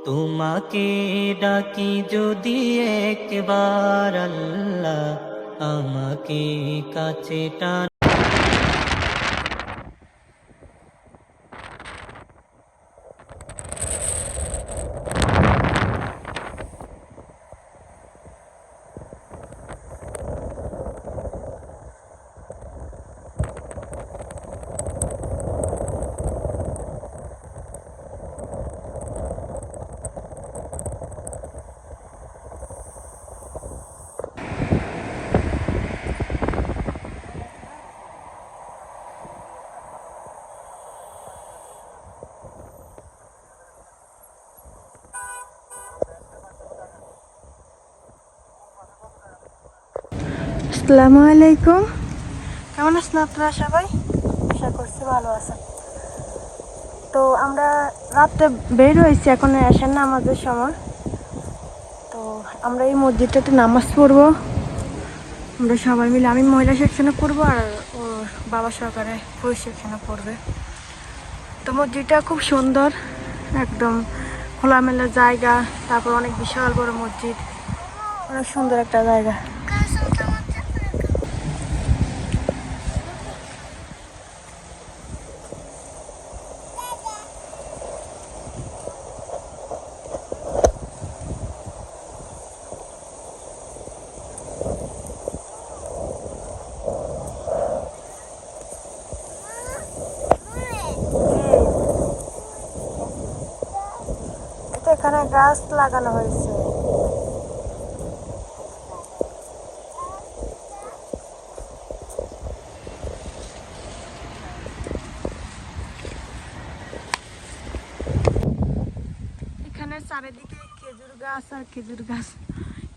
তোমাকে ডাকি যদি একবার আল্লাহ, আমাকে কাছে টান। আসসালামু আলাইকুম। কেমন আছেন আপনারা সবাই? আশা করছি ভালো আছেন। তো আমরা রাত্রে বের হয়েছি, এখন এশার নামাজের সময়। তো আমরা এই মসজিদটাতে নামাজ পড়বো আমরা সবাই মিলে। আমি মহিলা সেকশনে পড়বো আর ওর বাবা সহকারে পুরুষ সেকশনে পড়বে। তো মসজিদটা খুব সুন্দর, একদম খোলামেলা জায়গা, তারপর অনেক বিশাল বড় মসজিদ, অনেক সুন্দর একটা জায়গা। এখানে গাছ লাগানো হয়েছে। এখানে চারিদিকে খেজুর গাছ আর খেজুর গাছ,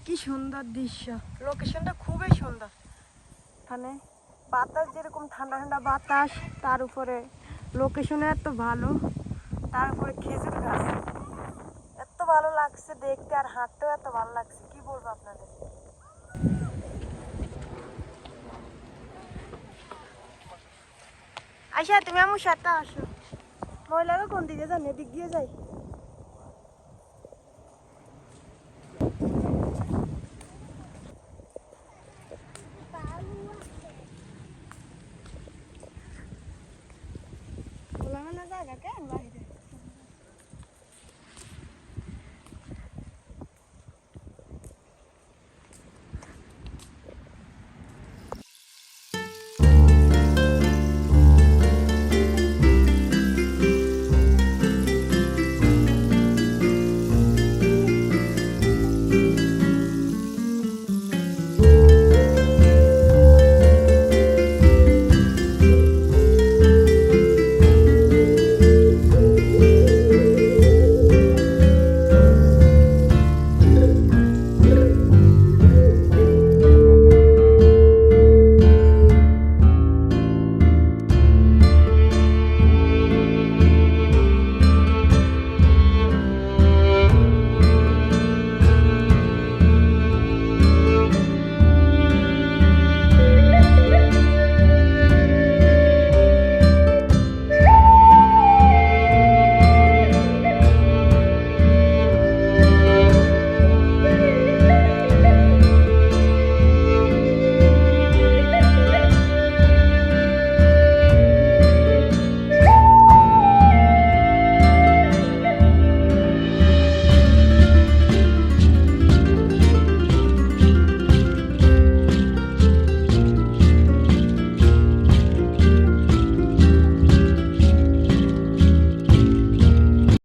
কি সুন্দর দৃশ্য। লোকেশনটা খুবই সুন্দর। এখানে বাতাস যেরকম ঠান্ডা ঠান্ডা বাতাস, তার উপরে লোকেশন এত ভালো, তার উপরে খেজুর গাছ, এত ভালো লাগছে দেখতে, আর হাঁটতেও এত ভালো লাগছে, কি বলবো আপনাদের। আচ্ছা, তুমি আমার সাথে আসো। মহিলারা কোন দিকে যান? এদিক দিয়ে যাই।